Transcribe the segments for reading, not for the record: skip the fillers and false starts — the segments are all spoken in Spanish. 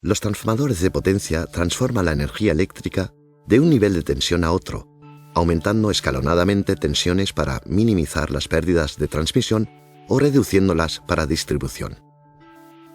Los transformadores de potencia transforman la energía eléctrica de un nivel de tensión a otro, aumentando escalonadamente tensiones para minimizar las pérdidas de transmisión o reduciéndolas para distribución.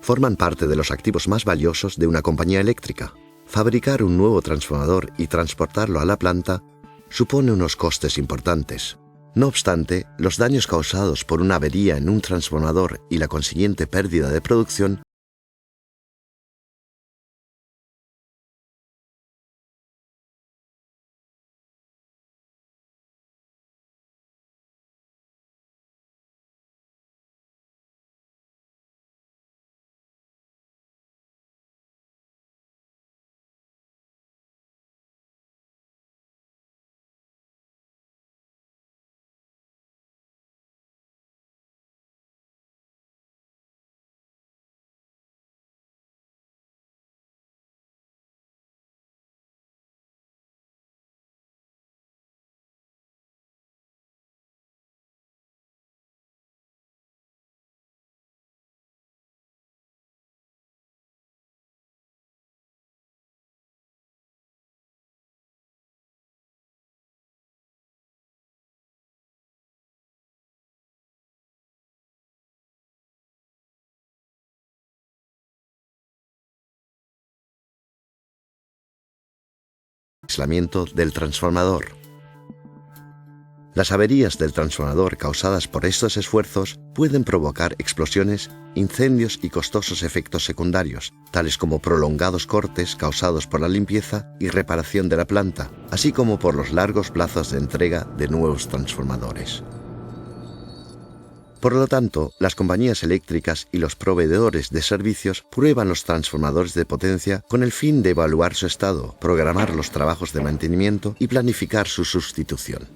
Forman parte de los activos más valiosos de una compañía eléctrica. Fabricar un nuevo transformador y transportarlo a la planta supone unos costes importantes. No obstante, los daños causados por una avería en un transformador y la consiguiente pérdida de producción aislamiento del transformador. Las averías del transformador causadas por estos esfuerzos pueden provocar explosiones, incendios y costosos efectos secundarios, tales como prolongados cortes causados por la limpieza y reparación de la planta, así como por los largos plazos de entrega de nuevos transformadores. Por lo tanto, las compañías eléctricas y los proveedores de servicios prueban los transformadores de potencia con el fin de evaluar su estado, programar los trabajos de mantenimiento y planificar su sustitución.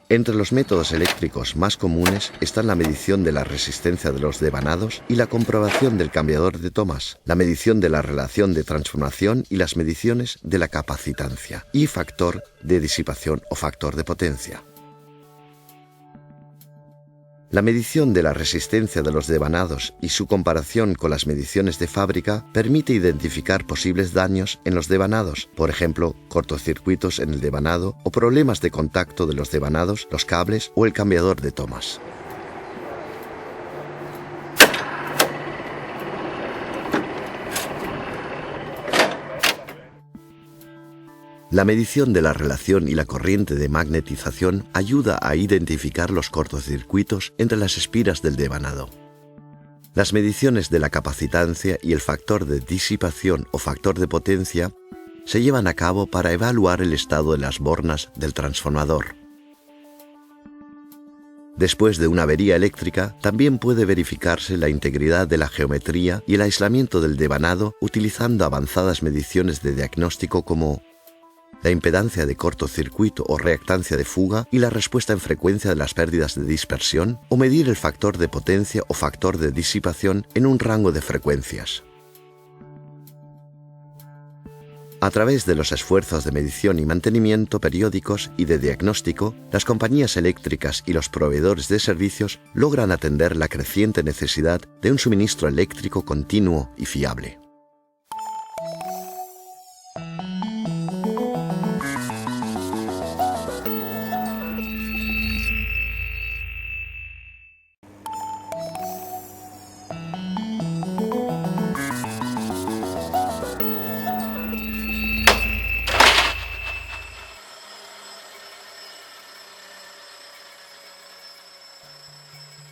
Entre los métodos eléctricos más comunes están la medición de la resistencia de los devanados y la comprobación del cambiador de tomas, la medición de la relación de transformación y las mediciones de la capacitancia y factor de disipación o factor de potencia. La medición de la resistencia de los devanados y su comparación con las mediciones de fábrica permite identificar posibles daños en los devanados, por ejemplo, cortocircuitos en el devanado o problemas de contacto de los devanados, los cables o el cambiador de tomas. La medición de la relación y la corriente de magnetización ayuda a identificar los cortocircuitos entre las espiras del devanado. Las mediciones de la capacitancia y el factor de disipación o factor de potencia se llevan a cabo para evaluar el estado de las bornas del transformador. Después de una avería eléctrica, también puede verificarse la integridad de la geometría y el aislamiento del devanado utilizando avanzadas mediciones de diagnóstico como la impedancia de cortocircuito o reactancia de fuga y la respuesta en frecuencia de las pérdidas de dispersión, o medir el factor de potencia o factor de disipación en un rango de frecuencias. A través de los esfuerzos de medición y mantenimiento periódicos y de diagnóstico, las compañías eléctricas y los proveedores de servicios logran atender la creciente necesidad de un suministro eléctrico continuo y fiable.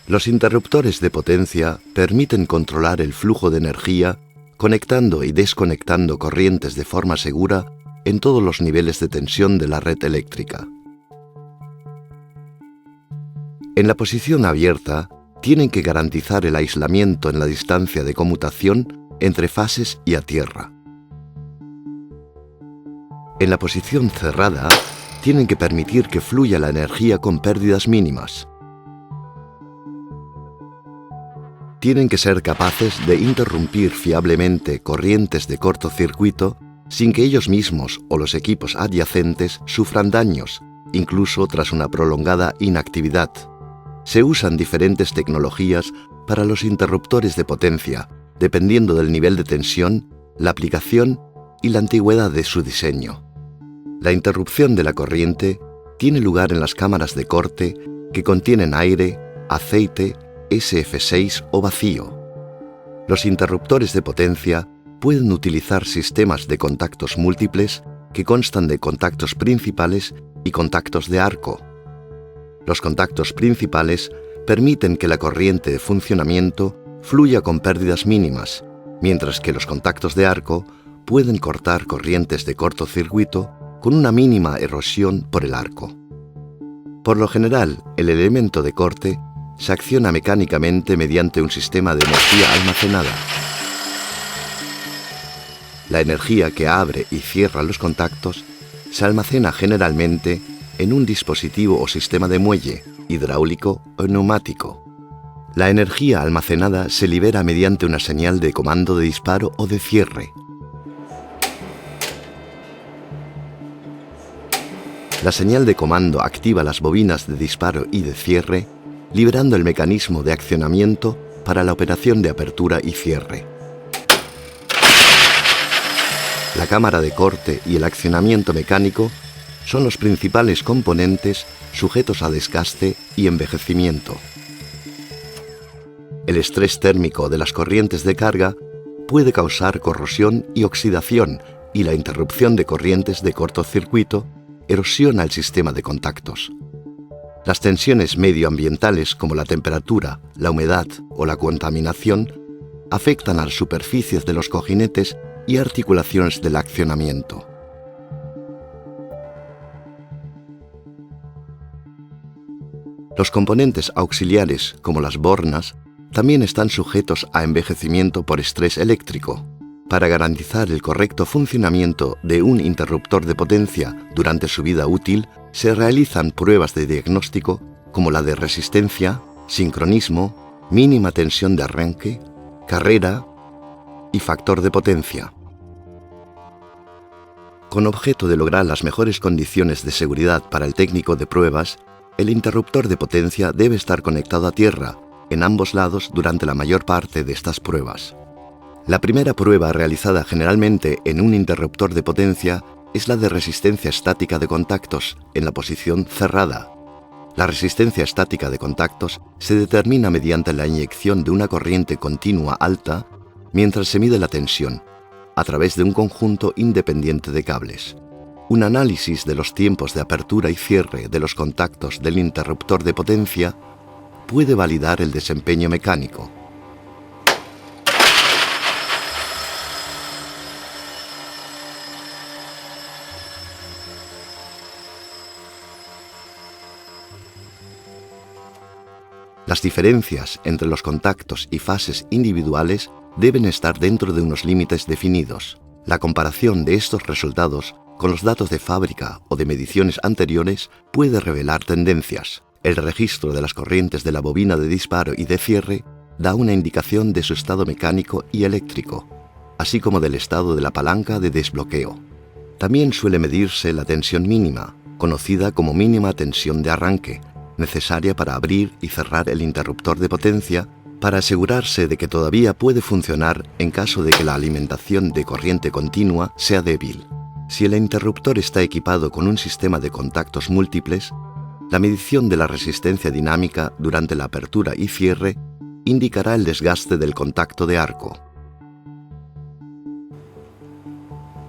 Los interruptores de potencia permiten controlar el flujo de energía conectando y desconectando corrientes de forma segura en todos los niveles de tensión de la red eléctrica. En la posición abierta, tienen que garantizar el aislamiento en la distancia de conmutación entre fases y a tierra. En la posición cerrada, tienen que permitir que fluya la energía con pérdidas mínimas. Tienen que ser capaces de interrumpir fiablemente corrientes de cortocircuito sin que ellos mismos o los equipos adyacentes sufran daños, incluso tras una prolongada inactividad. Se usan diferentes tecnologías para los interruptores de potencia, dependiendo del nivel de tensión, la aplicación y la antigüedad de su diseño. La interrupción de la corriente tiene lugar en las cámaras de corte que contienen aire, aceite, SF6 o vacío. Los interruptores de potencia pueden utilizar sistemas de contactos múltiples que constan de contactos principales y contactos de arco. Los contactos principales permiten que la corriente de funcionamiento fluya con pérdidas mínimas, mientras que los contactos de arco pueden cortar corrientes de cortocircuito con una mínima erosión por el arco. Por lo general, el elemento de corte se acciona mecánicamente mediante un sistema de energía almacenada. La energía que abre y cierra los contactos se almacena generalmente en un dispositivo o sistema de muelle, hidráulico o neumático. La energía almacenada se libera mediante una señal de comando de disparo o de cierre. La señal de comando activa las bobinas de disparo y de cierre, liberando el mecanismo de accionamiento para la operación de apertura y cierre. La cámara de corte y el accionamiento mecánico son los principales componentes sujetos a desgaste y envejecimiento. El estrés térmico de las corrientes de carga puede causar corrosión y oxidación, y la interrupción de corrientes de cortocircuito erosiona el sistema de contactos. Las tensiones medioambientales como la temperatura, la humedad o la contaminación afectan a las superficies de los cojinetes y articulaciones del accionamiento. Los componentes auxiliares, como las bornas, también están sujetos a envejecimiento por estrés eléctrico. Para garantizar el correcto funcionamiento de un interruptor de potencia durante su vida útil, se realizan pruebas de diagnóstico como la de resistencia, sincronismo, mínima tensión de arranque, carrera y factor de potencia. Con objeto de lograr las mejores condiciones de seguridad para el técnico de pruebas, el interruptor de potencia debe estar conectado a tierra en ambos lados durante la mayor parte de estas pruebas. La primera prueba realizada generalmente en un interruptor de potencia es la de resistencia estática de contactos en la posición cerrada. La resistencia estática de contactos se determina mediante la inyección de una corriente continua alta mientras se mide la tensión, a través de un conjunto independiente de cables. Un análisis de los tiempos de apertura y cierre de los contactos del interruptor de potencia puede validar el desempeño mecánico. Las diferencias entre los contactos y fases individuales deben estar dentro de unos límites definidos. La comparación de estos resultados con los datos de fábrica o de mediciones anteriores puede revelar tendencias. El registro de las corrientes de la bobina de disparo y de cierre da una indicación de su estado mecánico y eléctrico, así como del estado de la palanca de desbloqueo. También suele medirse la tensión mínima, conocida como mínima tensión de arranque, necesaria para abrir y cerrar el interruptor de potencia para asegurarse de que todavía puede funcionar en caso de que la alimentación de corriente continua sea débil. Si el interruptor está equipado con un sistema de contactos múltiples, la medición de la resistencia dinámica durante la apertura y cierre indicará el desgaste del contacto de arco.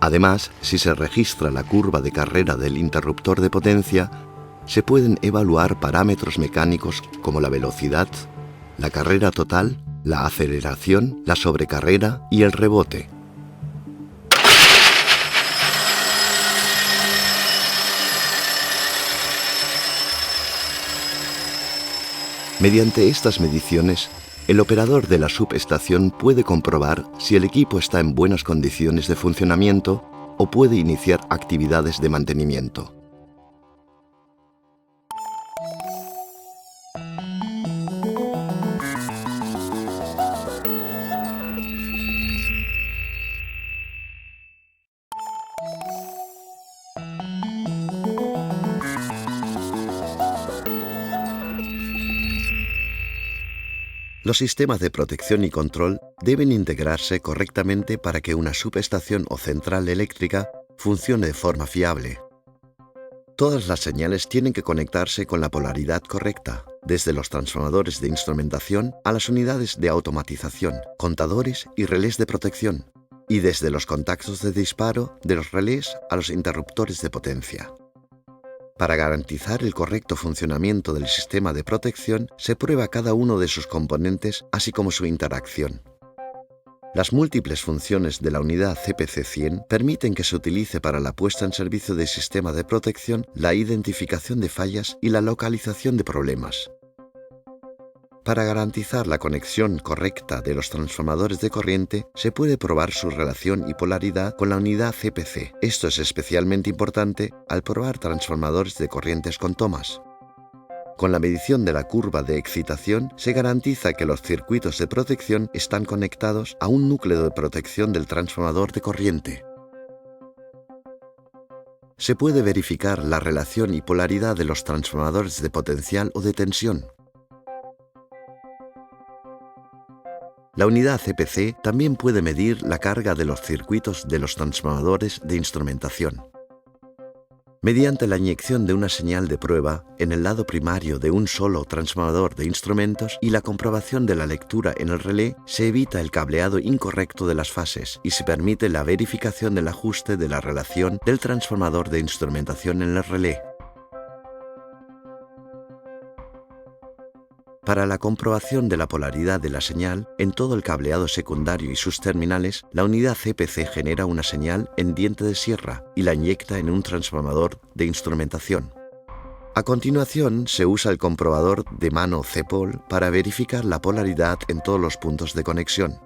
Además, si se registra la curva de carrera del interruptor de potencia, se pueden evaluar parámetros mecánicos como la velocidad, la carrera total, la aceleración, la sobrecarrera y el rebote. Mediante estas mediciones, el operador de la subestación puede comprobar si el equipo está en buenas condiciones de funcionamiento o puede iniciar actividades de mantenimiento. Los sistemas de protección y control deben integrarse correctamente para que una subestación o central eléctrica funcione de forma fiable. Todas las señales tienen que conectarse con la polaridad correcta, desde los transformadores de instrumentación a las unidades de automatización, contadores y relés de protección, y desde los contactos de disparo de los relés a los interruptores de potencia. Para garantizar el correcto funcionamiento del sistema de protección, se prueba cada uno de sus componentes, así como su interacción. Las múltiples funciones de la unidad CPC-100 permiten que se utilice para la puesta en servicio del sistema de protección, la identificación de fallas y la localización de problemas. Para garantizar la conexión correcta de los transformadores de corriente, se puede probar su relación y polaridad con la unidad CPC. Esto es especialmente importante al probar transformadores de corrientes con tomas. Con la medición de la curva de excitación, se garantiza que los circuitos de protección están conectados a un núcleo de protección del transformador de corriente. Se puede verificar la relación y polaridad de los transformadores de potencial o de tensión. La unidad CPC también puede medir la carga de los circuitos de los transformadores de instrumentación. Mediante la inyección de una señal de prueba en el lado primario de un solo transformador de instrumentos y la comprobación de la lectura en el relé, se evita el cableado incorrecto de las fases y se permite la verificación del ajuste de la relación del transformador de instrumentación en el relé. Para la comprobación de la polaridad de la señal en todo el cableado secundario y sus terminales, la unidad CPC genera una señal en diente de sierra y la inyecta en un transformador de instrumentación. A continuación, se usa el comprobador de mano CPOL para verificar la polaridad en todos los puntos de conexión.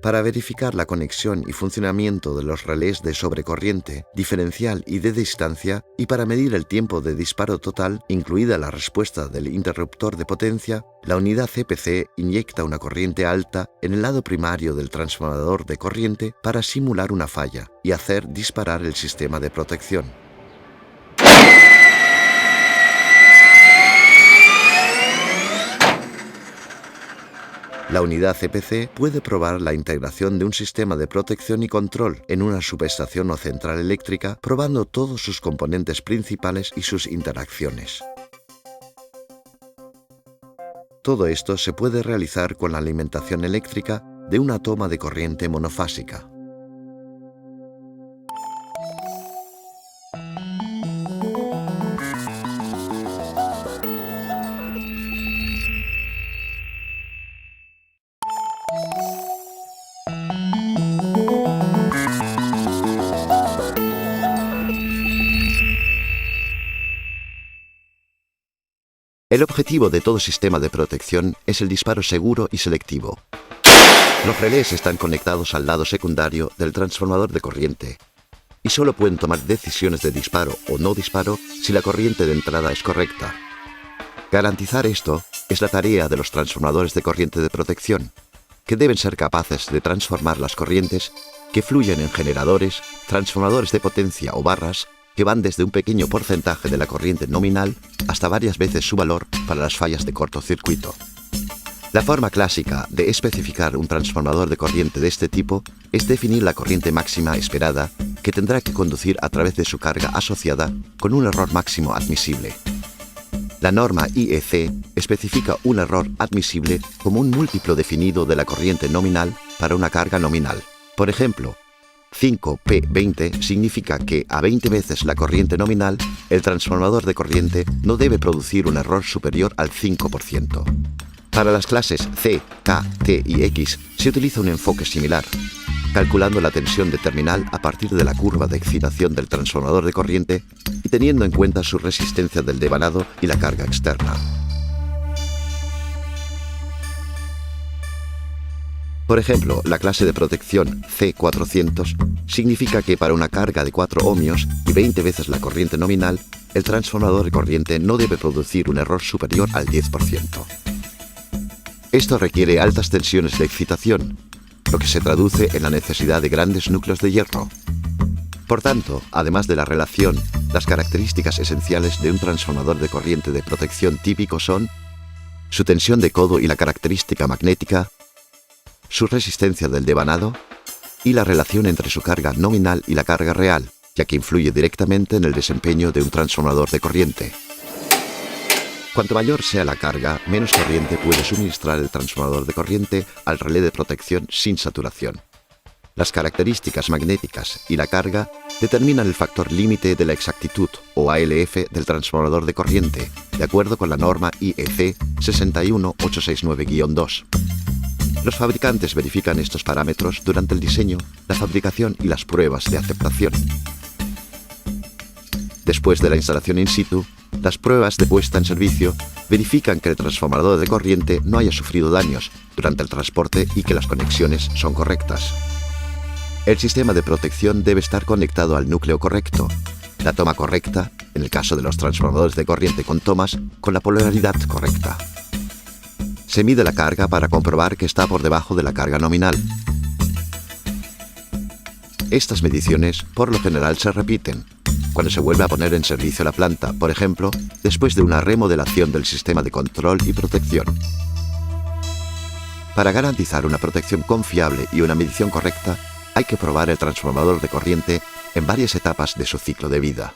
Para verificar la conexión y funcionamiento de los relés de sobrecorriente, diferencial y de distancia, y para medir el tiempo de disparo total, incluida la respuesta del interruptor de potencia, la unidad CPC inyecta una corriente alta en el lado primario del transformador de corriente para simular una falla y hacer disparar el sistema de protección. La unidad CPC puede probar la integración de un sistema de protección y control en una subestación o central eléctrica, probando todos sus componentes principales y sus interacciones. Todo esto se puede realizar con la alimentación eléctrica de una toma de corriente monofásica. El objetivo de todo sistema de protección es el disparo seguro y selectivo. Los relés están conectados al lado secundario del transformador de corriente y solo pueden tomar decisiones de disparo o no disparo si la corriente de entrada es correcta. Garantizar esto es la tarea de los transformadores de corriente de protección, que deben ser capaces de transformar las corrientes que fluyen en generadores, transformadores de potencia o barras que van desde un pequeño porcentaje de la corriente nominal hasta varias veces su valor para las fallas de cortocircuito. La forma clásica de especificar un transformador de corriente de este tipo es definir la corriente máxima esperada que tendrá que conducir a través de su carga asociada con un error máximo admisible. La norma IEC especifica un error admisible como un múltiplo definido de la corriente nominal para una carga nominal. Por ejemplo, 5P20 significa que a 20 veces la corriente nominal, el transformador de corriente no debe producir un error superior al 5%. Para las clases C, K, T y X se utiliza un enfoque similar, calculando la tensión de terminal a partir de la curva de excitación del transformador de corriente y teniendo en cuenta su resistencia del devanado y la carga externa. Por ejemplo, la clase de protección C400 significa que para una carga de 4 ohmios y 20 veces la corriente nominal, el transformador de corriente no debe producir un error superior al 10%. Esto requiere altas tensiones de excitación, lo que se traduce en la necesidad de grandes núcleos de hierro. Por tanto, además de la relación, las características esenciales de un transformador de corriente de protección típico son su tensión de codo y la característica magnética, su resistencia del devanado y la relación entre su carga nominal y la carga real, ya que influye directamente en el desempeño de un transformador de corriente. Cuanto mayor sea la carga, menos corriente puede suministrar el transformador de corriente al relé de protección sin saturación. Las características magnéticas y la carga determinan el factor límite de la exactitud, o ALF, del transformador de corriente, de acuerdo con la norma IEC 61869-2. Los fabricantes verifican estos parámetros durante el diseño, la fabricación y las pruebas de aceptación. Después de la instalación in situ, las pruebas de puesta en servicio verifican que el transformador de corriente no haya sufrido daños durante el transporte y que las conexiones son correctas. El sistema de protección debe estar conectado al núcleo correcto, la toma correcta, en el caso de los transformadores de corriente con tomas, con la polaridad correcta. Se mide la carga para comprobar que está por debajo de la carga nominal. Estas mediciones, por lo general, se repiten cuando se vuelve a poner en servicio la planta, por ejemplo, después de una remodelación del sistema de control y protección. Para garantizar una protección confiable y una medición correcta, hay que probar el transformador de corriente en varias etapas de su ciclo de vida.